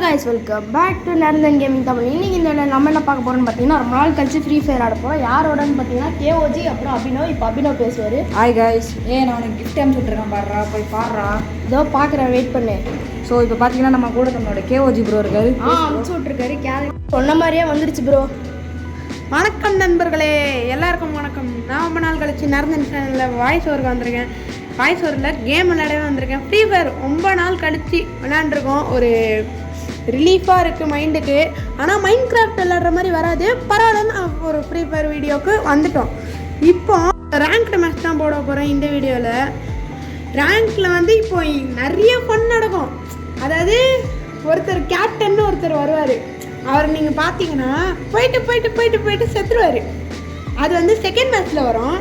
guys, welcome back to Narendran Gaming Tamil. இன்னைக்கு இந்த நம்ம என்ன பார்க்க போறோம்னு பார்த்தீங்கன்னா ரொம்ப நாள் கழிச்சு ஃப்ரீ ஃபயர் ஆட போறோம். யாரோடன்னு பார்த்தீங்கன்னா KOG அப்புறம் அபினவ். இப்போ அபினவ் பேசுவாரு. ஹாய் गाइस, நான் உனக்கு gift அனுப்பிச்சு விட்டுருக்கேன் பாருடா, போய் பாருடா. இதோ பார்க்குறேன், வெயிட் பண்ணு. ஸோ இப்போ பார்த்தீங்கன்னா நம்ம கூட நம்மளோட KOG ப்ரோ இருக்காரு. அனுப்பிச்சு விட்டுருக்காரு. சொன்ன மாதிரியே வந்துருச்சு ப்ரோ. வணக்கம் நண்பர்களே, எல்லாருக்கும் வணக்கம். நான் ரொம்ப நாள் கழிச்சு நரந்தன் சேனலில் வாய்ஸ் ஓவருக்கு வந்திருக்கேன். வாய்ஸ் ஓவரில் கேம் விளையாடவே வந்திருக்கேன். ஃப்ரீ ஃபயர் ரொம்ப நாள் கழிச்சு விளையாண்டுருக்கோம். ஒரு ரிலீஃபாக இருக்குது மைண்டுக்கு. ஆனால் மைண்ட் கிராஃப்ட் விளையாடுற மாதிரி வராது, பரவாயில்லன்னு ஒரு ஃப்ரீ ஃபயர் வீடியோவுக்கு வந்துட்டோம். இப்போ ரேங்க்டு மேட்ச் தான் போட போகிறேன் இந்த வீடியோவில். ரேங்க்கில் வந்து இப்போ நிறைய ஃபன் நடக்கும். அதாவது ஒருத்தர் கேப்டன்னு ஒருத்தர் வருவார். அவர் நீங்கள் பார்த்தீங்கன்னா போயிட்டு செத்துருவார். அது வந்து செகண்ட் மேட்ச்சில் வரும்.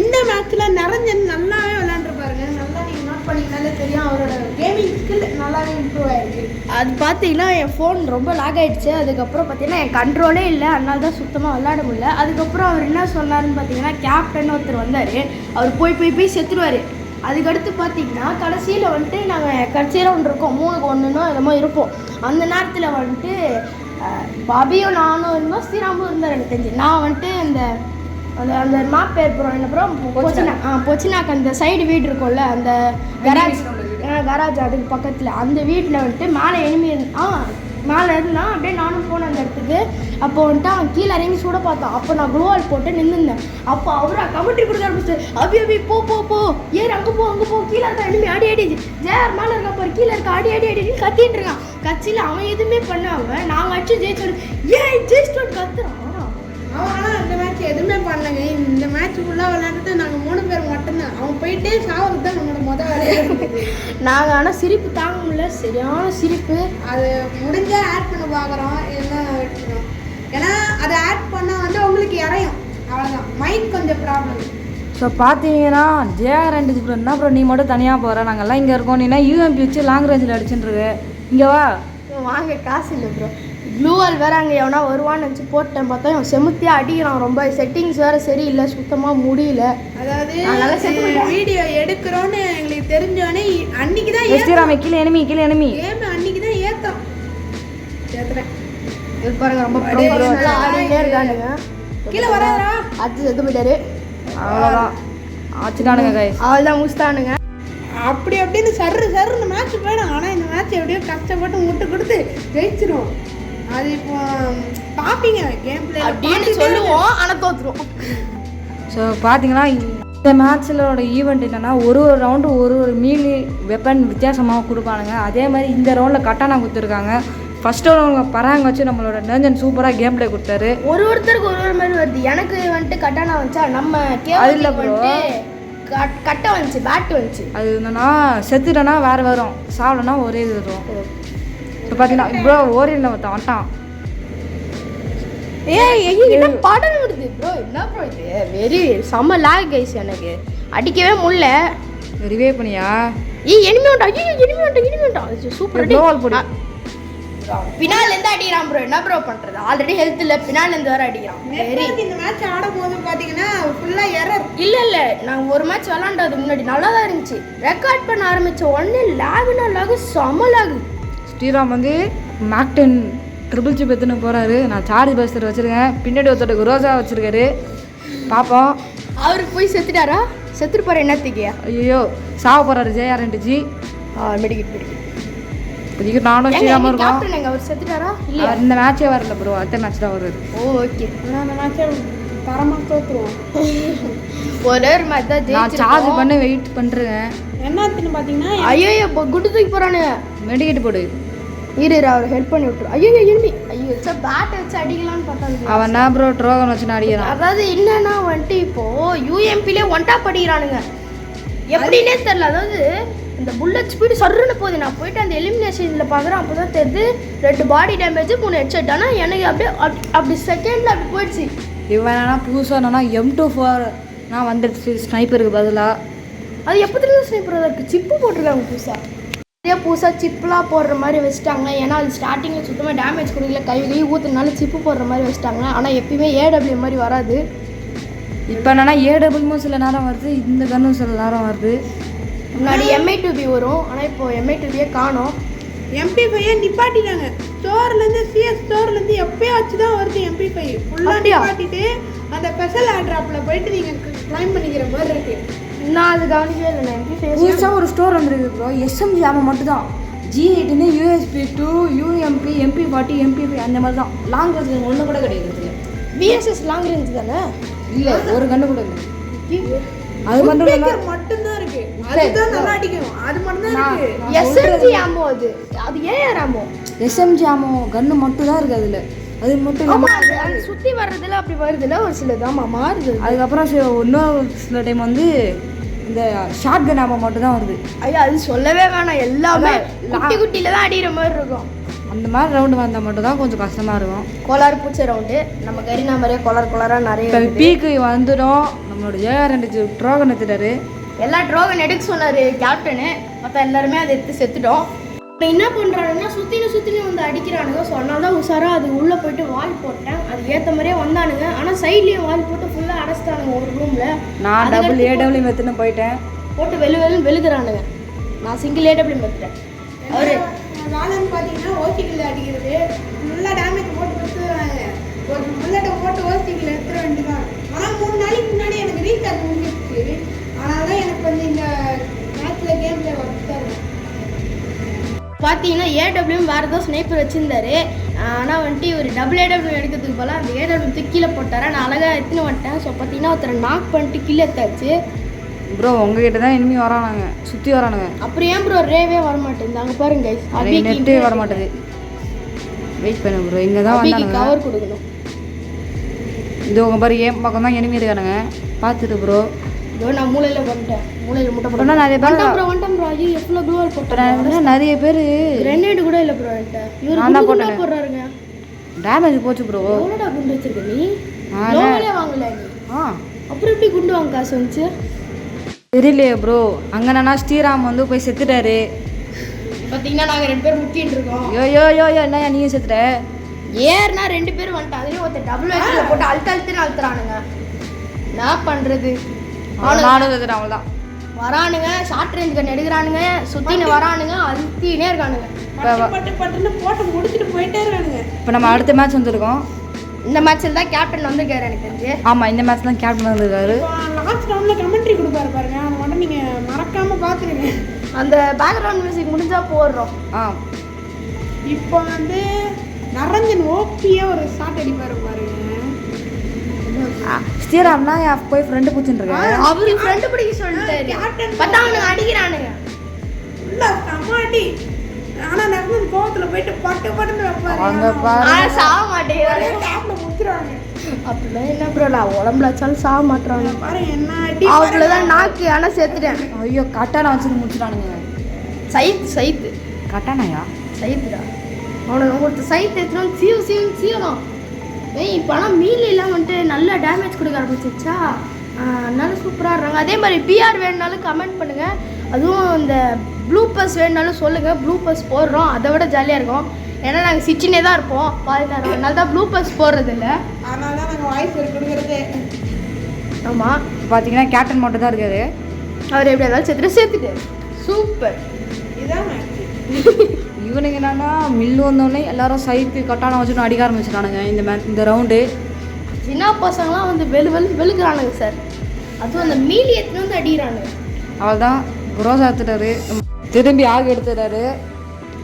இந்த மேட்ச்சில் நிரஞ்சன் நல்லாவே விளையாண்டுருப்பாருங்க. நல்லா நீங்கள் நோட் பண்ணிங்கனாலே தெரியும், அவரோட கேமிங் ஸ்கில் நல்லாவே இம்ப்ரூவ் ஆகிருக்கு. அது பார்த்தீங்கன்னா என் ஃபோன் ரொம்ப லாக் ஆகிடுச்சு. அதுக்கப்புறம் பார்த்தீங்கன்னா என் கண்ட்ரோலே இல்லை, அதனால தான் சுத்தமாக விளையாட முடியல. அதுக்கப்புறம் அவர் என்ன சொன்னாருன்னு பார்த்தீங்கன்னா, கேப்டன் ஒருத்தர் வந்தார். அவர் போய் செத்துருவார். அதுக்கடுத்து பார்த்தீங்கன்னா கடைசியில் வந்துட்டு நாங்கள் கடைசியில் ஒன்று இருக்கோம், 3-1 என்னமோ இருப்போம். அந்த நேரத்தில் வந்துட்டு பாபியும் நானும் இருந்தோம், ஸ்ரீராமும் இருந்தார். எனக்கு தெரிஞ்சு நான் வந்துட்டு அந்த அந்த மேப் பேர் போகிறோம். என்ன அப்புறம் பொச்சினாக்கு அந்த சைடு வீடு இருக்கும்ல, அந்த கராஜ் அதுக்கு பக்கத்தில் அந்த வீட்டில் வந்துட்டு மேலே எனிமி மேலே இருந்தான். அப்படியே நானும் போனேன் அந்த இடத்துக்கு. அப்போ வந்துட்டு அவன் கீழே இறங்கி சுட பார்த்தான். அப்போ நான் குளோவால் போட்டு நின்றுருந்தேன். அப்போ அவரை கமெண்ட்ரி கொடுக்க ஆரம்பிச்சு, அபி போ ஏறு, அங்கே போ கீழே இருக்கா எனிமி, அடி ஜேஆர் மேலே இருக்கா பாரு, கீழே இருக்கா அடி கத்திட்டு இருக்கான். கட்சியில் அவன் எதுவுமே பண்ணாமல் நாங்கள் அடிச்சு ஜெயிச்சோம். ஜெயிச்சிட்டோன்னு கத்துறான். அவனால் அந்த மேட்ச் எதுவுமே பண்ணலைங்க. இந்த மேட்ச் ஃபுல்லாக விளையாண்டுட்டு நாங்கள் 3 பேர் மட்டும்தான். அவன் போயிட்டு சாவுக்கு தான் நம்மளோட மொதல் விளையாடுறது. நாங்கள் ஆனால் சிரிப்பு தாங்க முடியல, சரியான சிரிப்பு. அது முடிஞ்சால் ஆட் பண்ண பார்க்குறோம், எல்லாம் வச்சுக்கிறோம். ஏன்னா அதை ஆட் பண்ணால் வந்து உங்களுக்கு இறையும், அவ்வளோதான். மைண்ட் கொஞ்சம் ப்ராப்ளம். ஸோ பார்த்தீங்கன்னா JR ப்ரோ என்ன ப்ரோ நீ மட்டும் தனியாக போகிற, நாங்கள்லாம் இங்கே இருக்கோம். நீனா UMP வச்சு லாங் ரேஞ்சில் அடிச்சுட்டுருக்கு. இங்கே வா. வாங்க, காசு இல்லை ப்ரோ. ப்ளூவால் வேறு அங்கே எவனா வருவான்னு நினச்சி போட்டேன். பார்த்தா இவன் செமுத்தியாக அடிக்கிறான். ரொம்ப செட்டிங்ஸ் வேறு சரியில்லை, சுத்தமாக முடியல. அதாவது வீடியோ எடுக்கிறோன்னு எங்களுக்கு தெரிஞ்சோடனே அன்னைக்கு தான் கீழே எனிமி கேம் அன்னைக்கு தான் ஏற்றுறேன். இது பாருங்க, ரொம்ப ஆடிட்டே இருக்கானுங்க. கீழே வராதா அது செத்து போயிட்டாரு. அவ்வளோதான் ஆச்சுட்டானுங்க கைஸ், அவள் தான் முடிச்சிட்டானுங்க. அப்படி அப்படின்னு சர்ன்னு மேட்ச் போயிடும். ஆனால் இந்த மேட்ச் எப்படியோ கஷ்டப்பட்டு முட்டு கொடுத்து ஜெயிச்சிரும். அது இப்போ பார்ப்பீங்க கேம் பிளே அப்படின்னு சொல்லுவோம், ஆனால் தோற்றுருவோம். ஸோ பார்த்தீங்கன்னா இந்த மேட்ச்லோட ஈவெண்ட் என்னென்னா ஒரு ரவுண்டு ஒரு மீலி வெப்பன் வித்தியாசமாக கொடுப்பானுங்க. அதே மாதிரி இந்த ரவுண்டில் கட்டானா கொடுத்துருக்காங்க. ஃபர்ஸ்ட் அவங்க பராங்க வச்சு நம்மளோட நெஞ்சன் சூப்பராக கேம் பிளே கொடுத்தாரு. ஒருத்தருக்கு ஒரு மாதிரி வருது. எனக்கு வந்துட்டு கட்டானா வந்துச்சா, நம்ம அதில் வந்துட்டு கட்டை வந்துச்சு, பேட்டு வந்துச்சு. அது என்னன்னா செத்துட்டனா வேறு வரும், சாப்பிடனா ஒரே இது வரும். இப்போ பார்த்தீங்கன்னா ப்ரோ ஓரியனில் வந்துட்டான். என்ன படம் வருது ப்ரோ, என்ன ப்ரோ இது, வெரி செம்ம லாக் கைஸ். எனக்கு அடிக்கவே முடியல. ரிவே பண்ணியா? எனிமி வந்துட்டான். சூப்பர் க்ளோவால் போடு. பின்னால இருந்து அடிக்கிறான் ப்ரோ. என்ன ப்ரோ பண்றது, ஆல்ரெடி ஹெல்த் இல்ல, பின்னால இருந்து வர அடிக்கிறான். இந்த மேட்ச் ஆடும் போது பாத்தீங்கன்னா ஃபுல்லா எரர். இல்ல நாங்க ஒரு மேட்ச் விளாண்டதுக்கு முன்னாடி நல்லா தான் இருந்துச்சு. ரெக்கார்ட் பண்ண ஆரம்பிச்ச உடனே லாக் செம லாக். ஸ்ரீராம் வந்து மேக்டன் ட்ரிபிள் சிப் எடுத்துன்னு போறாரு. நான் சார்ஜ் பஸ்டர் வச்சிருக்கேன். பின்னாடி ஒருத்தருக்கு ரோஜா வச்சிருக்காரு. பார்ப்போம். அவருக்கு போய் செத்துட்டாரா? செத்துருப்பாரு என்னத்துக்கியா? ஐயோ சாவ போறாரு JR மெடிக்கெட் இப்போதைக்கு நானும் ஸ்ரீராமும் இருக்கோம். அவர் செத்துட்டாரா? இல்ல இந்த மேட்சே வரல ப்ரோ, அடுத்த மேட்ச் தான் வருது. ஓகே, அந்த மேட்சை தரமாக தோற்றுருவோம். ஒரே ஒரு மேட்ச் தான் நான் சார்ஜ் பண்ண வெயிட் பண்ணுறேன். என்னத்துன்னு பார்த்தீங்கன்னா ஐயோ இப்போ குண்டு தூக்கி போகிறானு. மெடிக்கெட் போடு. இரு அவர் ஹெல்ப் பண்ணி விட்டுரு. ஐயோ பேட்டை வச்சு அடிக்கலான்னு பார்த்தா அவன் என்ன ப்ரோ ட்ரோகன் வச்சு அடிக்கிறான். அதாவது என்னன்னா வந்துட்டு இப்போ UMPலே ஒன்டா படிக்கிறானுங்க, எப்படின்னே தெரில. அதாவது இந்த புல்லட் ஸ்பீடு சர்ன்னு போகுது. நான் போயிட்டு அந்த எலிமினேஷனில் பார்க்குறேன், அப்போ தான் தெரியுது 2 பாடி டேமேஜ் 3 ஹெட்ஷெட். ஆனால் எனக்கு அப்படியே அப்படி செகண்டில் அப்படி போயிடுச்சு. இவன் என்னன்னா புதுசாக என்னன்னா M24 நான் வந்துடுச்சு ஸ்னைப்பருக்கு பதிலாக. அது எப்போதுலேருந்து ஸ்னைப்பர் இருக்குது, சிப்பு போட்டிருக்காங்க புதுசாக. அதே புதுசாக சிப்புலாம் போடுற மாதிரி வச்சுட்டாங்க. ஏன்னா அது ஸ்டார்டிங்கில் சுத்தமாக டேமேஜ் கொடுக்கல, கை ஊற்றுனால சிப்பு போடுற மாதிரி வச்சுட்டாங்க. ஆனால் எப்பயுமே AW மாதிரி வராது. இப்போ என்னன்னா AW சில நேரம் வருது, இந்த கன்னும் சில நேரம் வருது. முன்னாடி MI2B வரும், ஆனால் இப்போ MI2B காணோம். MP5 நிப்பாட்டிட்டாங்க. ஸ்டோர்லேருந்து சிஎஸ் ஸ்டோர்லேருந்து எப்பயோ வச்சு தான் வருது MP5 ஃபுல்லாக அப்படியா? நிப்பாட்டிட்டு அந்த ஸ்பெஷல் ஏர்ட்ராப்பில் போயிட்டு நீங்கள் கிளைம் பண்ணிக்கிற மாதிரி இருக்கு. நான் அது கவனிக்கவே இல்லை. நான் MP5 புதுசாக ஒரு ஸ்டோர் வந்துருக்கு ப்ரோ. SMG ஆமை மட்டும் தான். G8 USB 2 UMP MP40 MP5 அந்த மாதிரி தான். லாங் ரேஞ்ச் ஒன்று கூட கிடையாது. VSS லாங் ரேஞ்ச் தானே? இல்லை ஒரு கண்ணு கூட இல்லை. அது மட்டும் Woodpecker மட்டும்தான் இருக்கு. அதுதான் நல்லா அடிக்கும். அது மட்டும் தான் இருக்கு. SMG ஆமோ அது ஏன் ஆமோ? SMG ஆமோ கன்று மட்டும் தான் இருக்குது அதில். அது மட்டும் ஆமா இல்லாமல் அது சுற்றி வர்றதுல அப்படி வருதுல ஒரு சிலதாம்மா மாறுது. அதுக்கப்புறம் இன்னொரு சில டைம் வந்து இந்த ஷார்ட் கன் ஆமோ மட்டும் தான் வருது. ஐயா அது சொல்லவே வேணாம். எல்லாமே குட்டி குட்டியில தான் அடிக்கிற மாதிரி இருக்கும். அந்த மாதிரி ரவுண்டு வந்தால் மட்டும் தான் கொஞ்சம் கஷ்டமாக இருக்கும். கோளாறு பூச்சை ரவுண்டு நம்ம கரினா மாதிரியே கோளாறாக நிறைய இப்போ இருக்குது. பீக்கு வந்துடும். நம்மளோட JR2 ட்ரோகன் எடுத்துட்டாரு. எல்லா ட்ரோகன் எடுக்க சொன்னார் கேப்டனு. மற்ற எல்லாருமே அதை எடுத்து செத்துட்டோம். இப்போ என்ன பண்ணுறானுங்கன்னா சுற்றினு வந்து அடிக்கிறானுங்க. ஸோ அதனால தான் உஷாராக அது உள்ளே போயிட்டு வால் போட்டேன். அது ஏற்ற மாதிரியே வந்தானுங்க. ஆனால் சைட்லேயும் வால் போட்டு ஃபுல்லாக அடைச்சிட்டானுங்க ஒரு ரூமில். நான் AW மெத்துன்னு போயிட்டேன். போட்டு வெளுக்கிறானுங்க. நான் சிங்கிள் AW மெத்துட்டேன். அவர் வேலைன்னு பார்த்தீங்கன்னா ஓசிக்கில் அடிக்கிறது நல்லா டேமேஜ் போட்டு கொடுத்துருவாங்க. ஒரு புல்லட்டை போட்டு ஓசிக்கில் எடுத்துட வேண்டியதான். ஆனால் 3 நாளைக்கு முன்னாடி எனக்கு ரீசார்ஜ் முடிஞ்சிருச்சு. அதனால தான் எனக்கு வந்து இந்த மேட்ச்சில் கேமில் வந்துட்டாரு. பார்த்தீங்கன்னா AW வேறு ஏதோ ஸ்னைப்பர் வச்சுருந்தாரு. ஆனால் வந்துட்டு ஒரு AW எடுக்கிறதுக்கு போல அந்த AW கீழே போட்டாரா. நான் அழகாக எடுத்துன்னு வந்துட்டேன். ஸோ பார்த்தீங்கன்னா ஒருத்தரை நாக் பண்ணிட்டு கீழே எடுத்தாச்சு. ப்ரோ உங்ககிட்ட தான் இனிமே வரானுங்க, சுற்றி வரானுங்க. அப்புறம் ஏன் ப்ரோ ரேவே வரமாட்டேங்குது? அங்கே பாருங்க நெட்டே வர மாட்டேது. வெயிட் பண்ணு ப்ரோ. இங்கே தான் வந்தானுங்க. கவர் கொடுக்கணும். இது உங்கள் பாரு ஏன் பக்கம் தான் எனிமி இருக்கானுங்க. பார்த்துட்டு ப்ரோ. இதோ நான் மூலையில் வந்துட்டேன். மூலையில் முட்டை அப்புறம் நிறைய பேர் வந்துட்டேன் ப்ரோ. ஐயோ எவ்வளோ க்ளோவல் போட்டேன். நிறைய பேர் கிரெனேடு கூட இல்லை ப்ரோ என்கிட்ட. இவர் நான் தான் குண்டு போடுறாருங்க. டேமேஜ் போச்சு ப்ரோ. எவ்வளோடா குண்டு வச்சிருக்க நீ? லோவலே வாங்கல நீ. அப்புறம் எப்படி குண்டு வாங்க காசு வந்துச்சு தெரியலையே ப்ரோ. அங்கே என்னன்னா ஸ்ரீராம் வந்து போய் செத்துட்டாரு. பார்த்தீங்கன்னா நாங்கள் 2 பேர் முக்கிட்டு இருக்கோம். யோ என்னையா நீயும் செத்துட்ட? ஏர்னா 2 பேர் வந்துட்டு அதுலேயும் ஒருத்தர் WH போட்டு அழுத்துன்னு அழுத்துறானுங்க. என்ன பண்ணுறது? நானும் செத்துட்டேன். அவ்வளோதான். வரானுங்க ஷார்ட் ரேஞ்ச் கன் எடுக்கிறானுங்க. சுற்றின்னு வரானுங்க அழுத்தினே இருக்கானுங்க. பட்டுன்னு போட்டு முடிச்சுட்டு போயிட்டே இருக்கானுங்க. இப்போ நம்ம அடுத்த மேட்ச் வந்துருக்கோம். இந்த மேட்ச்சில் தான் கேப்டன் வந்திருக்காரு எனக்கு தெரிஞ்சு. ஆமாம் இந்த மேட்ச் தான் கேப்டன் வந்திருக்காரு. லாஸ்ட் ரவுண்டில் கமெண்ட்ரி கொடுப்பாரு பாருங்க. அதை மட்டும் நீங்கள் மறக்காமல் பார்த்துருங்க. அந்த பேக்ரவுண்ட் மியூசிக் முடிஞ்சால் போடுறோம். இப்போ வந்து நரஞ்சன் ஓபியாக ஒரு ஷாட் அடிப்பார் பாருங்க. ஸ்ரீராம்னா என் போய் ஃப்ரெண்டு பிடிச்சிட்டு இருக்காரு. அவரு ஃப்ரெண்டு பிடிக்க சொல்லிட்டாரு. பார்த்தா அவனுங்க அடிக்கிறானுங்க. இல்லை சமாட்டி. ஆனால் நரஞ்சன் கோவத்தில் போயிட்டு பட்டுன்னு வைப்பாரு. அங்கே பாரு. சாக மாட்டேங்கிறாரு. கேப்பில் முடிச்சிருவாங்க. அப்படிலாம் என்ன ப்ரோ? நான் உடம்புல வச்சாலும் சாக மாட்டுறாங்க. பாருங்க என்ன அடி. அவ்வளோதான் நாக்கு. ஆனால் சேர்த்துட்டேன். ஐயோ கட்டானா வச்சுட்டு முடிச்சிட்டானுங்க. சைத்து கட்டானாயா? சைத்துடா. அவனுக்கு ஒருத்தர் சைத்து எடுத்துன்னு சீவனம். இப்போ ஆனால் மீன்லாம் வந்துட்டு நல்ல டேமேஜ் கொடுக்க ஆரம்பிச்சிருச்சா. அதனால சூப்பராக இருக்காங்க. அதே மாதிரி PR வேணுனாலும் கமெண்ட் பண்ணுங்கள். அதுவும் இந்த ப்ளூ பஸ் வேணுனாலும் சொல்லுங்கள். ப்ளூ பஸ் போடுறோம். அதை விட ஜாலியாக இருக்கும். ஏன்னா நாங்கள் சிச்சினே தான் இருப்போம் பாதித்தாரம். அதனால தான் ப்ளூ பஸ் போடுறது இல்லை. அதனால தான் நாங்கள் வாய்ஸ் கொடுக்குறது. ஆமாம் பார்த்தீங்கன்னா கேப்டன் மட்டும் தான் இருக்காரு. அவர் எப்படி இருந்தாலும் சேர்த்துட்டு சூப்பர். இதான் இவனுக்கு என்னன்னா மில்லு வந்தோடனே எல்லாரும் சைத்து கட்டான வச்சுட்டு அடிக்க ஆரம்பிச்சிட்டானுங்க. இந்த ரவுண்டு சின்ன பசங்களாம் வந்து வெளுக்கிறானுங்க சார். அதுவும் அந்த மீலி எடுத்துன்னு வந்து அடிக்கிறானுங்க. அவள் தான் குரோசா எடுத்துட்டாரு. திரும்பி ஆக எடுத்துட்டாரு.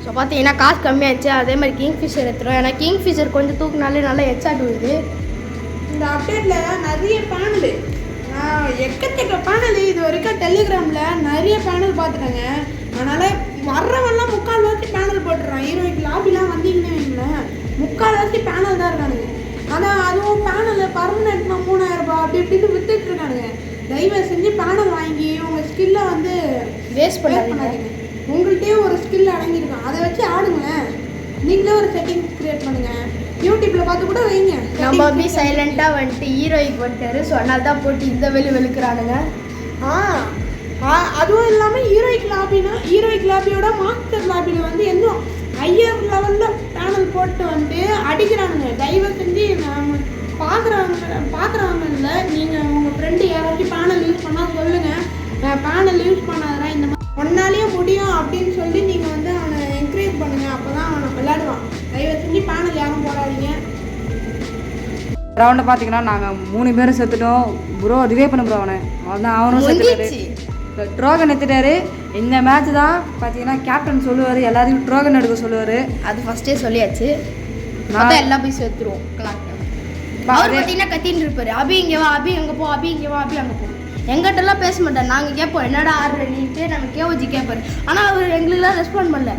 ஸோ பார்த்தீங்கன்னா காசு கம்மியாச்சு. அதே மாதிரி கிங்ஃபிஷர் எடுத்துரும். ஏன்னா கிங்ஃபிஷர் கொஞ்சம் தூக்குனாலே நல்லா எச்சாட்டு வருது. இந்த அப்டேட்டில் நிறைய பேனல் எக்கச்சக்க பேனல் இது வரைக்கும் டெலிகிராமில் நிறைய பேனல் பார்த்துட்டாங்க. அதனால் வர்றவெல்லாம் முக்கால்வாசி பேனல் போட்டுடுறான். ஹீரோய்க்கு லாபிலாம் வந்தீங்கன்னு வைங்களேன் முக்கால்வாசி பேனல் தான் இருக்கானுங்க. ஆனால் அதுவும் பேனல் பர்மனெண்ட்னா 3000 ரூபாய் அப்படி இப்படின்னு வித்துட்டு இருக்கானுங்க. தயவு செஞ்சு பேனல் வாங்கி உங்கள் ஸ்கில்லை வந்து வேஸ்ட் பண்ணாதீங்க. உங்கள்கிட்டயே ஒரு ஸ்கில் அடங்கியிருக்கும். அதை வச்சு ஆடுங்களேன். நீங்களே ஒரு செட்டிங்ஸ் கிரியேட் பண்ணுங்கள். யூடியூப்பில் பார்த்து கூட வைங்க. நம்ம அப்படி சைலண்ட்டாக வந்துட்டு ஹீரோய்க்கு வந்துட்டாரு. ஸோ அதனால தான் போட்டு இந்த வெளுக்கிறானுங்க. அதுவும் இல்லாமல் ஹீரோய்க்கு லாபியோட மாஸ்டர் லாபியில் வந்து இன்னும் ஹையர் லெவலில் பேனல் போட்டு வந்து அடிக்கிறானுங்க. தயவு செஞ்சு பார்க்குறவங்கல்ல நீங்கள் உங்கள் ஃப்ரெண்டு யாராச்சும் பேனல் யூஸ் பண்ணால் சொல்லுங்கள். பேனல் யூஸ் பண்ணாதான் இந்த மாதிரி ஒன்னாலேயே முடியும் அப்படின்னு சொல்லி நீங்கள் வந்து அவனை என்கரேஜ் பண்ணுங்க, அப்பதான் அவன் விளையாடுவான். தயவு செஞ்சு பேனல் யாரும் போடாதீங்க. ரவுண்டை பார்த்தீங்கன்னா நாங்கள் 3 பேரும் செத்துட்டோம் ப்ரோ. ரிவே பண்ண ப்ரோ அவனும் செத்துட்டாரு. ட்ரோகன் எடுத்துட்டாரு. இந்த மேட்ச் தான் பார்த்தீங்கன்னா கேப்டன் சொல்லுவார், எல்லாரையும் ட்ரோகன் எடுக்க சொல்லுவார். அது ஃபர்ஸ்டே சொல்லியாச்சு. நான் எல்லாம் போய் சேர்த்துருவோம். அவர் பார்த்தீங்கன்னா கத்தின்னு இருப்பாரு, அபி இங்கே வா, அபி அங்கே போ, அபி இங்கே வா, அபி அங்கே போ. எங்கிட்டலாம் பேச மாட்டேன். நாங்கள் கேட்போம் என்னடா ஆடுற நீட்டு, நாங்கள் கேஓஜி கேட்பாரு. ஆனால் அவர் எங்களுக்குலாம் ரெஸ்பாண்ட் பண்ணல.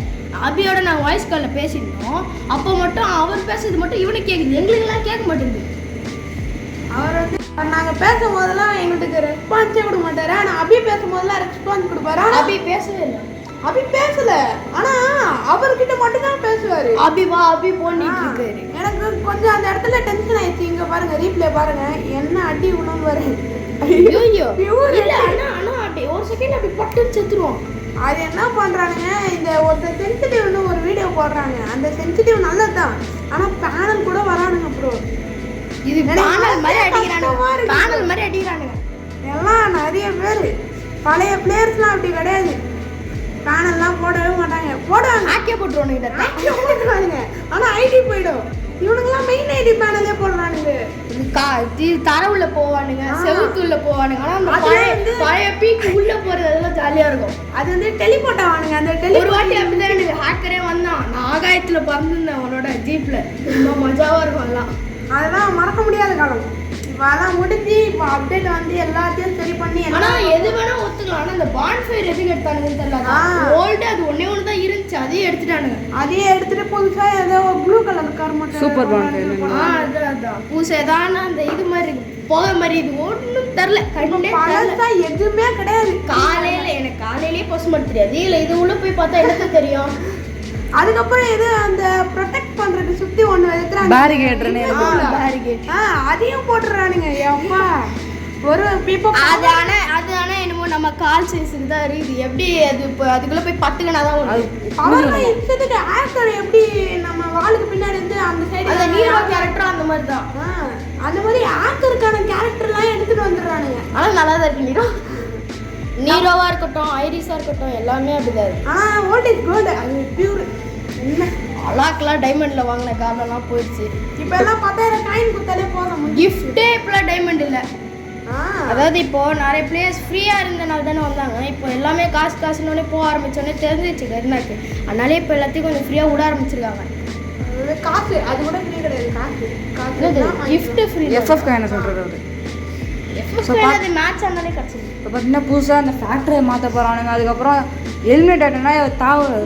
அபியோட நாங்கள் வாய்ஸ் காலில் பேசியிருந்தோம். அப்போ மட்டும் அவர் பேசுறது மட்டும் இவனுக்கு கேட்குது, எங்களுக்கெல்லாம் கேட்க மாட்டேங்குது. அவர் வந்து நாங்கள் பேசும்போதெல்லாம் எங்களுக்கு ரெஸ்பான்ஸே கொடுக்க மாட்டாரு. ஆனால் அபி பேசும்போதெல்லாம் ரெஸ்பான்ஸ் கொடுப்பாரு. அபி பேசவே இல்லை. அபி பேசல, ஆனா அவர்கிட்ட மட்டும் தான் பேசுவாரு. அபி வா, அபி போனிட்டு இருக்காரு. எனக்கு கொஞ்சம் அந்த இடத்துல டென்ஷன் ஆயிடுச்சு. இங்க பாருங்க, ரீப்ளே பாருங்க, என்ன அடி உணவு வர. ஐயோ இல்ல, ஆனா அப்படி ஒரு செகண்ட் அப்படி பட்டு செத்துருவோம். அது என்ன பண்றானுங்க, இந்த ஒருத்தர் சென்சிட்டிவ்னு ஒரு வீடியோ போடுறாங்க. அந்த சென்சிட்டிவ் நல்லதுதான், ஆனா பேனல் கூட வரானுங்க ப்ரோ. இது பேனல் மாதிரி அடிக்கிறானுங்க, பேனல் மாதிரி அடிக்கிறானுங்க எல்லாம். நிறைய பேர் பழைய பிளேயர்ஸ்லாம் அப்படி கிடையாது, பேனல்லாம் போடவே மாட்டாங்க. போடுவாங்க, ஆக்கே போட்டுருவானுங்க. ஆனா ஐடி போயிடும். இவனுங்கெல்லாம் மெயின் ஐடி பேனலே போடுறானுங்க. தரவுல போவானுங்க, செவுத்துள்ள போவானுங்க. ஆனா அந்த பழைய பீக்கு உள்ள போறது அதெல்லாம் ஜாலியா இருக்கும். அது வந்து டெலிபோர்ட் ஆவானுங்க. அந்த ஒரு வாட்டி அப்படிதான் எனக்கு ஹேக்கரே வந்தான். நான் ஆகாயத்துல பறந்துருந்தேன் அவனோட ஜீப்ல. ரொம்ப மஜாவா இருக்கும் எல்லாம். அதெல்லாம் மறக்க முடியாத காலம். இப்போ அதான் முடிஞ்சு இப்போ அப்டேட் வந்து எல்லாத்தையும் சரி பண்ணி. ஆனா எது வேணா ஒத்துக்கலாம். ஆனா அந்த பான்ஃபயர் எதுக்கு எடுத்தானுங்கன்னு தெரியல. ஓல்டு அது ஒன்னே ஒன்று தான் இருந்துச்சு, அதையும் எடுத்துட்டானுங்க. அதையே எடுத்துட்டு புதுசா ஏதோ ப்ளூ கலர் கார் மட்டும் சூப்பர் பான்ஃபயர். அதான் புதுசேதான அந்த இது மாதிரி போக மாதிரி இது ஒன்றும் தெரில. பழசா எதுவுமே கிடையாது. காலையில எனக்கு காலையிலேயே பசுமாட்டு தெரியாது. இல்லை இது உள்ள போய் பார்த்தா எனக்கு தெரியும். அதுக்கப்புறம் எது அந்த ப்ரொடெக்ட் பண்றதுக்கு சுத்தி ஒண்ணு வைக்கிறாங்க, பேரிகேட். அதையும் போட்டுறானுங்க. அப்பா ஒரு இப்போ அது ஆனா என்னமோ நம்ம கால் சைஸுக்கு தான் இருக்குது. எப்படி அது இப்போ அதுக்குள்ள போய் பத்துக்கனா தான் அவர்லாம் இஷ்டத்துக்கு ஆக்டர் எப்படி நம்ம வாளுக்கு பின்னாடி இருந்து அந்த சைடு அந்த நீரோ கேரக்டர் அந்த மாதிரி தான். அந்த மாதிரி ஆக்டருக்கான கேரக்டர்லாம் எடுத்துட்டு வந்துடுறானுங்க. ஆனா நல்லா தான் இருக்கு. நீரோவா இருக்கட்டும், ஐரிஸா இருக்கட்டும், எல்லாமே அப்படிதான் இருக்கு. ஆனா ஓல்ட் இஸ் குட், அது பியூர். என்ன அலாக்கெல்லாம் டைமண்ட்ல வாங்கின காரணம்லாம் போயிடுச்சு. இப்போ எல்லாம் 10,000 காயின் கொடுத்தாலே போதும். கிஃப்டே இப்பெல்லாம் டைமண்ட் இல்லை. அதாவது இப்போ நிறைய பிளேயர்ஸ் ஃப்ரீயா இருந்தனால தானே வந்தாங்க. இப்போ எல்லாமே காசுன்னு போக ஆரம்பிச்சோடனே தெரிஞ்சிச்சு கருணாக்கு. அதனாலே இப்போ எல்லாத்தையும் கொஞ்சம் ஃப்ரீயா விட ஆரம்பிச்சிருக்காங்க. காசு அது கூட ஃப்ரீ கிடையாது. காசு கிஃப்ட் ஃப்ரீ. எஃப்எஃப் என்ன சொல்றது அவரு? அது மேட்ச் ஆனாலே கிடைச்சிது. இப்போ பார்த்தீங்கன்னா புதுசாக அந்த ஃபேக்டரியை மாற்ற போகிறானுங்க. அதுக்கப்புறம் ஹெல்மெட் ஆட்டோன்னா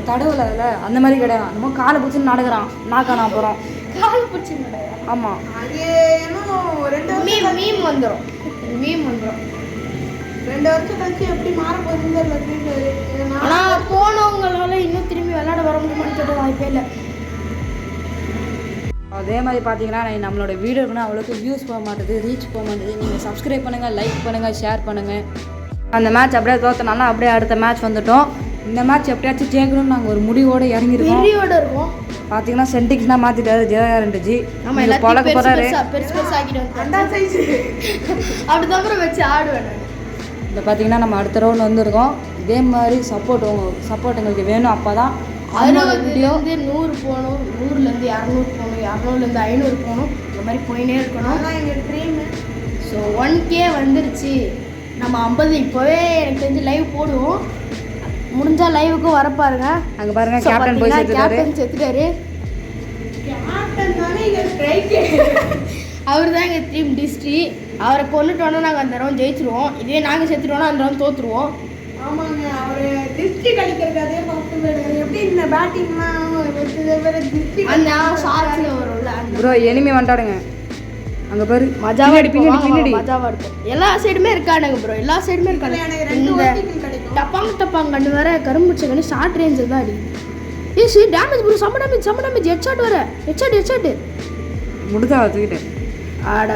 தடவுல இல்லை அந்த மாதிரி கிடையாது. அந்த மாதிரி காலை பிடிச்சி நடக்கிறான், நாக்கான அப்புறம் கால் பிடிச்சி நடக்கிறான். ஆமாம், அது இன்னும் 2 மீம் வந்துடும். 2 வருஷம் கழிச்சு எப்படி மாற போகுதுன்னு தெரியல. ஆனால் போனவங்களால இன்னும் திரும்பி விளையாட வர முடியுமான்னு வாய்ப்பே இல்லை. அதே மாதிரி பார்த்தீங்கன்னா நம்மளோட வீடியோக்குன்னா அவ்வளோக்கு வியூஸ் போக மாட்டேது, ரீச் போக மாட்டேது. நீங்கள் சப்ஸ்கிரைப் பண்ணுங்கள், லைக் பண்ணுங்கள், ஷேர் பண்ணுங்கள். அந்த மேட்ச் அப்படியே தோற்றனால அப்படியே அடுத்த மேட்ச் வந்துட்டோம். இந்த மேட்ச் எப்படியாச்சும் ஜெயிக்கணும்னு நாங்கள் ஒரு முடிவோடு இறங்கிருக்கோம். இருக்கும். பார்த்தீங்கன்னா சென்டிக்ஸ்னால் மாற்றிட்டாரு ஜெயா2G. நம்ம பழக்க போகிறாரு, பெருசு ஆக்கிட்டு அப்படி தான் வச்சு ஆடுவேன். இதை பார்த்தீங்கன்னா நம்ம அடுத்த ரவுண்ட் வந்திருக்கோம். இதே மாதிரி சப்போர்ட் எங்களுக்கு வேணும். அப்போ தான் 60லேருந்து 100 போகணும், 100லேருந்து 200 போகணும், 200லேருந்து 500 போகணும். இந்த மாதிரி போயினே இருக்கணும். அதான் எங்கள் ட்ரீமு. ஸோ 1K வந்துருச்சு. நம்ம 50 இப்போவே எனக்கு தெரிஞ்சு லைவ் போடுவோம். முடிஞ்சால் லைவுக்கும் வரப்பாருங்க. அங்கே பாருங்கள், கேப்டன் போய் செத்துட்டாரு. அவர் தான் எங்கள் டீம் டிஸ்ட்ரி. அவரை கொண்டுட்டோன்னா நாங்கள் அந்த ரவுண்ட் ஜெயிச்சிருவோம். இதே நாங்கள் செத்துட்டோன்னா அந்த ரவுண்ட் தோற்றுருவோம். ஆமாங்க, அவர் டிஸ்ட்ரிக் அடிக்கிறதுக்கு அதே பார்த்து எப்படி இந்த பேட்டிங்லாம் அந்த ஷார்ட்ஸில் வரும்ல. ப்ரோ எனிமி வந்துட்டாடுங்க. அங்கே பாரு, மஜாவா பின்னாடி மஜாவா இருக்கும். எல்லா சைடுமே இருக்கானுங்க ப்ரோ, எல்லா சைடுமே இருக்கானுங்க. இந்த டப்பாங்க கண்ணு வேற கரும்புச்ச கண்ணு ஷார்ட் ரேஞ்சில் தான் அடிக்கும். ஏசி டேமேஜ் ப்ரோ, செம்ம டேமேஜ். ஹெட்ஷாட் வர ஹெட்ஷாட் முடிஞ்சா வச்சுக்கிட்டேன். ஆட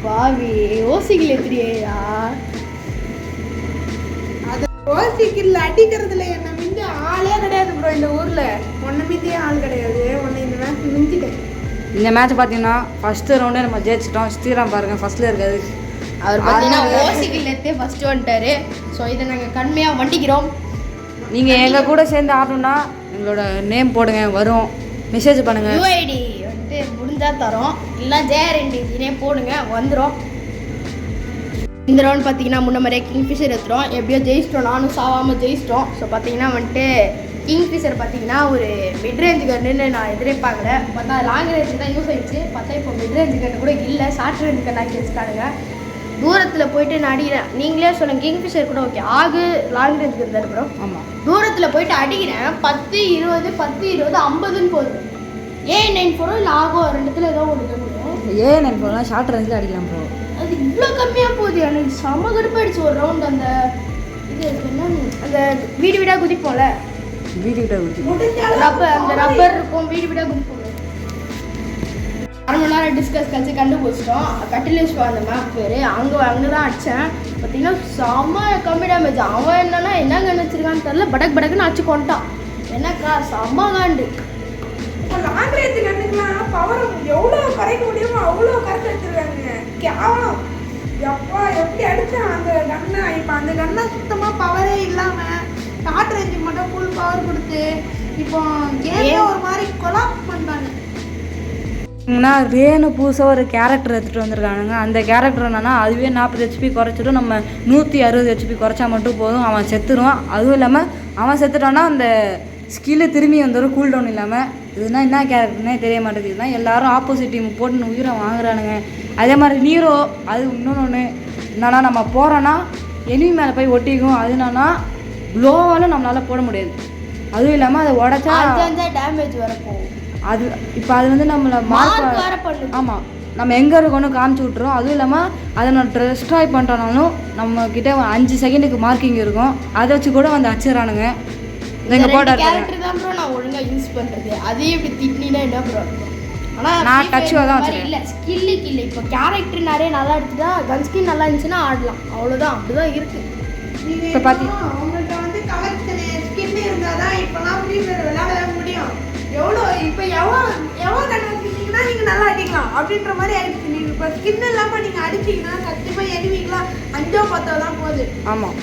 பாவி ஓசிக்கில் எத்திரியா. அது ஓசிக்கில் அடிக்கிறதுல என்ன மிஞ்சி ஆளே கிடையாது ப்ரோ இந்த ஊரில். ஒன்றை மிஞ்சியே ஆள் கிடையாது. ஒன்று இந்த மேட்ச் மிஞ்சிட்டேன். இந்த மேட்ச் பார்த்தீங்கன்னா ஃபஸ்ட்டு ரவுண்டே நம்ம ஜெயிச்சிட்டோம். ஸ்ரீராம் பாருங்கள் ஃபஸ்ட்டில் இருக்காது. அவர் பார்த்தீங்கன்னா ஓசிக்கில் எடுத்து ஃபஸ்ட்டு வந்துட்டாரு. ஸோ இதை நாங்கள் கண்மையாக வண்டிக்கிறோம். நீங்கள் எங்கள் கூட சேர்ந்து ஆடணும்னா எங்களோட நேம் போடுங்க, வரும். மெசேஜ் பண்ணுங்கள். யூஐடி வந்துட்டு முடிஞ்சால் தரோம், இல்லை ஜேஆர்என்டினே போடுங்க, வந்துடும். இந்த ரவுண்ட் பார்த்தீங்கன்னா முன்ன மாதிரியே கிங்ஃபிஷர் எடுத்துகிறோம். எப்படியோ ஜெயிச்சிட்டோம், நானும் சாவாமல் ஜெயிச்சிட்டோம். ஸோ பார்த்தீங்கன்னா வந்துட்டு கிங்ஃபிஷர் பார்த்தீங்கன்னா ஒரு மிட்ரேஞ்சு கன்னுன்னு நான் எதிர்பார்க்கல. பார்த்தா லாங் ரேஞ்சு தான் யூஸ் ஆகிடுச்சு. பார்த்தா இப்போ மிட்ரேஞ்சு கன்று கூட இல்லை, ஷார்ட் ரேஞ்சு கன் ஆக்கி வச்சுட்டானுங்க. தூரத்தில் போயிட்டு நான் அடிக்கிறேன். நீங்களே சொல்லுங்கள், கிங்ஃபிஷர் கூட ஓகே, லாங் ரேஞ்சு கன் தான் ப்ரோ. ஆமாம், தூரத்தில் போயிட்டு அடிக்கிறேன். 10, 20, 10, 20, 50ன்னு போகுது. A94 இல்லை ஆகோ ரெண்டுத்தில் ஏதோ ஒன்று கன்னும். A94 ஷார்ட் ரேஞ்சில் அடிக்கலாம் ப்ரோ. அது இவ்வளோ கம்மியாக போகுது. எனக்கு செம்ம கடுப்பாயிடுச்சு ஒரு ரவுண்ட். அந்த இது என்ன, அந்த வீடு வீடாக குதிப்போம்ல, வீடு கிட்ட அந்த ரப்பர் இருக்கும், வீடு வீடாக குதிப்போம். 1/2 மணி நேரம் டிஸ்கஸ் கழிச்சு கண்டுபிடிச்சிட்டோம். கட்டிலேஷ் அந்த மேப் பேர். அங்கே தான் அடித்தேன். பார்த்தீங்கன்னா செம்ம கம்மி டேமேஜ். அவன் என்னன்னா என்ன கண்டு வச்சிருக்கான்னு தெரியல, படக்குன்னு அடிச்சு கொண்டான். என்னக்கா செம்ம காண்டு. லாங் ரேஞ்சு கண்ணுக்குலாம் பவர் எவ்வளோ குறைக்க முடியுமோ அவ்வளோ கரெக்ட் வச்சிருக்காங்க. கேவலம். எப்பா எப்படி அடித்தான் அந்த கண்ணை. இப்போ அந்த கண்ணை சுத்தமாக பவரே இல்லாமல் ஷார்ட் ரேஞ்சுக்கு மட்டும் ஃபுல் பவர் கொடுத்து இப்போ கேமே ஒரு மாதிரி கொலாப்ஸ் பண்ணிட்டாங்க. ரேனு புதுசாக ஒரு கேரக்டர் எடுத்துகிட்டு வந்திருக்கானுங்க. அந்த கேரக்டர் என்னன்னா அதுவே 40 HP குறைச்சிடும். நம்ம 160 HP குறைச்சா மட்டும் போதும், அவன் செத்துருவான். அதுவும் இல்லாமல் அவன் செத்துட்டான்னா அந்த ஸ்கில்லு திரும்பி வந்துடும், கூல் டவுன் இல்லாமல். இதுனா என்ன கேரக்டர்னே தெரிய மாட்டேங்குதுன்னா எல்லாரும் ஆப்போசிட் டீம் போட்டு உயிரை வாங்குறானுங்க. அதே மாதிரி நீரோ அது இன்னொன்று என்னன்னா, நம்ம போகிறோன்னா எனிமி மேலே போய் ஒட்டிக்கும். அது என்னன்னா க்ளோவால் நம்மளால் போட முடியாது. அதுவும் இல்லாமல் அதை உடச்சா டேமேஜ் வரப்போகும். அது இப்போ அது வந்து நம்மளை மார்க், ஆமாம், நம்ம எங்கே இருக்கோன்னு காமிச்சு விட்ருவோம். அதுவும் இல்லாமல் அதை நான் டிஸ்ட்ராய் பண்ணுறனாலும் நம்மக்கிட்ட 5 செகண்டுக்கு மார்க்கிங் இருக்கும். அதை வச்சு கூட வந்து அடிச்சிடறானுங்க. எங்க போட கேரக்டர் தான் ப்ரோ நான் ஒழுங்கா யூஸ் பண்றது. அதே இப்படி திட்னினா என்ன ப்ரோ? ஆனா நான் டச் தான் வச்சிருக்கேன். இல்ல ஸ்கில்லுக்கு இல்ல. இப்போ கேரக்டர் நிறைய நல்லா எடுத்துட்டா கன் ஸ்கின் நல்லா இருந்துச்சுன்னா ஆடலாம். அவ்வளவுதான், அப்படிதான் இருக்கு. இப்போ பார்த்தீங்கன்னா அவங்கள்ட்ட வந்து கலெக்ஷன் ஸ்கின் இருந்தால் தான் இப்போலாம் ஃப்ரீ ஃபயர் விளையாட முடியும். எவ்வளோ இப்போ எவ்வளோ கண்ணு வச்சுக்கிட்டிங்கன்னா நீங்கள் நல்லா அடிக்கலாம் அப்படின்ற மாதிரி ஆயிடுச்சு. நீங்கள் இப்போ ஸ்கின் இல்லாமல் நீங்கள் அடிச்சிங்கன்னா சத்தியமாக எனிமிக்கலாம் 5 10 தான் போகுது. ஆமாம்,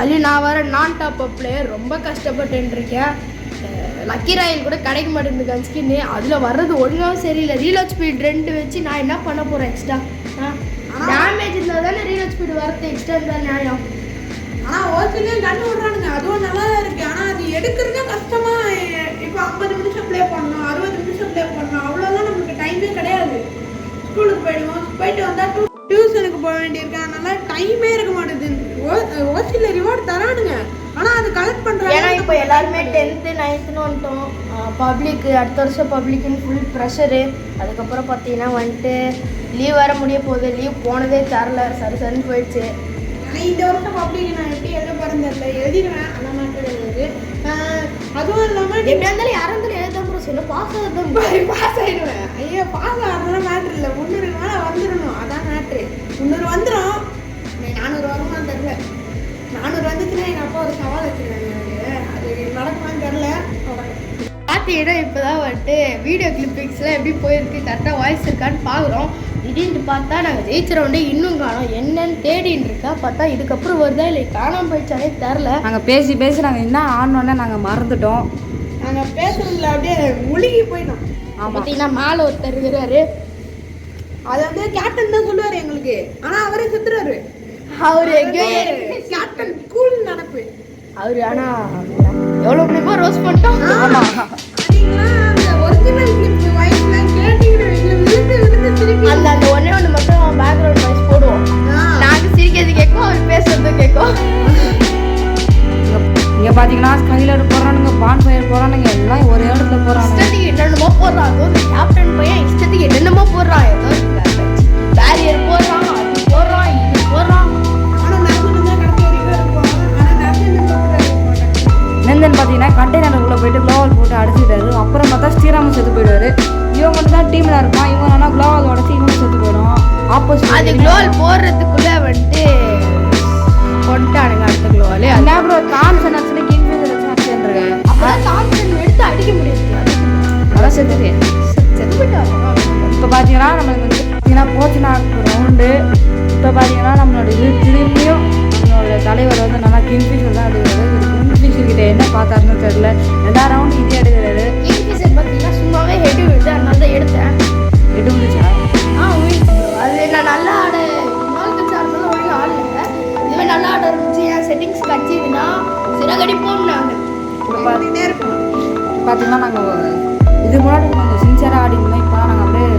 அது நான் வர நான் டாப் அப் பிளேயர் ரொம்ப கஷ்டப்பட்டு இருக்கேன். லக்கி ராயல் கூட கிடைக்க மாட்டேங்குது கன் ஸ்கின்னு. அதில் வர்றது ஒழுங்காகவும் சரியில்லை. ரீலோட் ஸ்பீட் 2 வச்சு நான் என்ன பண்ண போகிறேன் எக்ஸ்ட்ரா? டேமேஜ் இருந்தால் தானே ரீலோட் ஸ்பீடு வரது எக்ஸ்ட்ரா இருந்தால் நியாயம். ஆனால் ஓசிலையும் கண்ணு விட்றானுங்க, அதுவும் நல்லா தான் இருக்குது. ஆனால் அது எடுக்கிறதே கஷ்டமாக. இப்போ 50 நிமிஷம் ப்ளே பண்ணணும், 60 நிமிஷம் ப்ளே பண்ணணும், அவ்வளோதான் நம்மளுக்கு டைமே கிடையாது. ஸ்கூலுக்கு போயிட்டு வந்தால் டியூஷனுக்கு போக வேண்டியிருக்கு. அதனால டைமே இருக்க மாட்டேங்குது. ஓசியில் ரிவார்டு தரானுங்க, ஆனால் அது கலெக்ட் பண்ணுறாங்க. ஏன்னா இப்போ எல்லாருமே 10th 9th வந்துட்டோம். பப்ளிக்கு அடுத்த வருஷம் பப்ளிக்குன்னு ஃபுல் ப்ரெஷரு. அதுக்கப்புறம் பார்த்தீங்கன்னா வந்துட்டு லீவ் வர முடிய போகுது. லீவ் போனதே தரல, சரின்னு போயிடுச்சு. ஆனால் இந்த வருஷம் பப்ளிக் நான் எப்படி எழுத போகிறேன்னு தெரியல. எழுதிடுவேன், ஆனால் மேட்டர் எழுதுது. அதுவும் இல்லாமல் எப்படியா இருந்தாலும் யாரும் இருந்தாலும் எழுத போகிறோம். சொல்ல பாஸ் ஆகிடுவேன். ஐயோ பாஸ் ஆகிறதுலாம் மேட்ரு இல்லை. 300 மேலே வந்துடணும், அதான் மேட்ரு. 300 வந்துடும். 400 வருமானு தெரில. 400 வந்துச்சுன்னா எங்கள் அப்பா ஒரு சவால் வச்சுருக்காங்க. எனக்கு அது நடக்குமான்னு தெரில. பார்த்தீங்கன்னா இப்போ தான் வந்துட்டு வீடியோ கிளிப்பிங்ஸ்லாம் எப்படி போயிருக்கு, கரெக்டாக வாய்ஸ் இருக்கான்னு பார்க்குறோம். திடீர்னு பார்த்தா நாங்கள் ஜெயிச்ச ரவுண்டே இன்னும் காணோம். என்னன்னு தேடின்னு இருக்கா. பார்த்தா இதுக்கப்புறம் வருதா இல்லை காணாமல் போயிடுச்சாலே தெரில. நாங்கள் பேசி நாங்கள் என்ன ஆனோடனே நாங்கள் மறந்துட்டோம். நாங்கள் பேசுறதுல அப்படியே முழுகி போயிட்டோம். பார்த்தீங்கன்னா மேலே ஒருத்தர் இருக்கிறாரு. அது வந்து கேப்டன் தான் சொல்லுவார் எங்களுக்கு, ஆனால் அவரே செத்துறாரு. அவர் எங்கேயோ கேப்டன் கூல் நடப்பு அவர். ஆனால் எவ்வளோ முடியுமோ ரோஸ் பண்ணிட்டோம். அந்த ஒரிஜினல் கிளிப் வாய்ஸ்லாம் கேட்டீங்கன்னா அந்த ஒன்னே ஒன்று மட்டும் பேக்ரவுண்ட் வாய்ஸ் போடுவோம். நாங்கள் சிரிக்கிறது கேட்கும், அவர் பேசுறது கேட்கும். இங்கே பார்த்தீங்கன்னா ஸ்கைலர் போடுறானுங்க, பான் ஃபயர் போடுறானுங்க, எல்லாம் ஒரே இடத்துல போடுறாங்க. இஷ்டத்துக்கு என்னென்னமோ போடுறான். அதுவும் இந்த கேப்டன் பையன் இஷ்டத்துக்கு என்னென்னமோ போடுறான். ஏதோ பேரியர் போடுறான், அது போடுறான், இது போடுறான். நந்தன் பார்த்தீங்கன்னா கண்டெய்னருக்குள்ளே போயிட்டு க்ளோவால் போட்டு அடிச்சிட்டாரு. அப்புறம் பார்த்தா ஸ்ரீராமன் செத்து போயிடுவார். இவங்க மட்டும் தான் டீமில் இருப்பான். இவங்க என்னன்னா க்ளோவால் உடச்சி இவங்க செத்து போயிடும். ஆப்போசிட் அது க்ளோவால் போடுறதுக்குள்ளே வந்துட்டு கொண்டானுங்க அடுத்த க்ளோவால். என்ன ப்ரோ தாம்சன் அடிச்சுட்டு கிங்ஃபிஷர் வச்சு அடிச்சுருக்கேன். அப்போதான் தாம்சன் எடுத்து அடிக்க முடியாது. அதான் செத்து போயிட்டாங்க. இப்போ பார்த்தீங்கன்னா நம்மளுக்கு வந்து பார்த்தீங்கன்னா போச்சுனா ரவுண்டு. இப்போ பார்த்தீங்கன்னா நம்மளோட இது திரும்பியும் நம்மளோட தலைவர் வந்து நல்லா கிங்ஃபிஷர் தான் அடிக்கிறது. கிங்ஃபிஷர் கிட்ட என்ன பார்த்தாருன்னு தெரியல. 2 ரவுண்டு இதே எடுக்கிறாரு. கிங்ஃபிஷர் பார்த்தீங்கன்னா சும்மாவே ஹெட் விழுது, அதனால தான் எடுத்தேன். எடு விழுச்சா? விழுது. அது நான் நல்லா ஆட நாள் கட்சி ஆடுறதுனால ஒழுங்காக ஆடல. இதுவே நல்லா ஆட இருந்துச்சு, என் செட்டிங்ஸ் கட்சிதுன்னா சிறகடிப்போம் நாங்கள் பண்ணிட்டே இருக்கோம். பார்த்தீங்கன்னா நாங்கள் இது முன்னாடி நாங்கள் சின்சியராக ஆடிருந்தோம். இப்போ நாங்கள் அப்படியே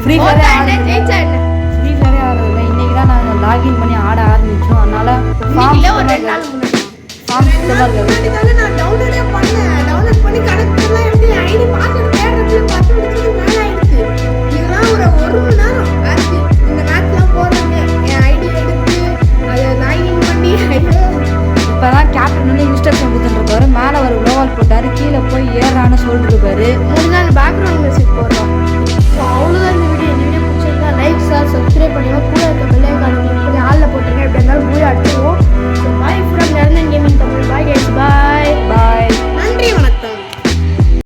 ஃப்ரீ ஃபயரே ஜெயிச்சா என்ன ஃப்ரீ ஃபயரே ஆடுறதில்ல. இன்றைக்கி தான் நாங்கள் லாகின் பண்ணி ஆட ஆரம்பித்தோம். அதனால் இல்லை ஒரு 2 நாள் முன்னாடி ஃபார்ம் சுத்தமாக இருக்குது. இதுக்காக நான் டவுன்லோடே பண்ணேன். டவுன்லோட் பண்ணி கனெக்ட்லாம் எடுத்து ஐடி பாஸ்வேர்டு தேடுறதுல 10 நிமிஷத்துக்கு மேலே ஆயிடுச்சு. இதெல்லாம் ஒரு மணி நேரம் ஆச்சு. இந்த மேட்ச்லாம் போடுறாங்க, என் ஐடி எடுத்து அதை லாகின் பண்ணி ஐயோ. இப்போ தான் கேப்டன் வந்து இன்ஸ்ட்ரக்ஷன் கொடுத்துருப்பாரு. மேலே ஒரு க்ளோவால் போட்டார், கீழே போய் ஏறான்னு சொல்லிட்டுருப்பாரு. 3 நாள் பேக்ரவுண்ட் மியூசிக் போடுறோம். ஸோ அவ்வளோதான் இந்த வீடியோ. இந்த வீடியோ பிடிச்சிருந்தா லைக் சார் சப்ஸ்கிரைப் பண்ணுங்க, கூட இருக்க பெல் ஐக்கானை கிளிக் பண்ணி ஆளில் போட்டுருங்க. எப்படி இருந்தாலும் மூவி அடிச்சிடுவோம். So bye from Niranthan gaming Tamil. Bye guys, bye bye. நன்றி, வணக்கம்.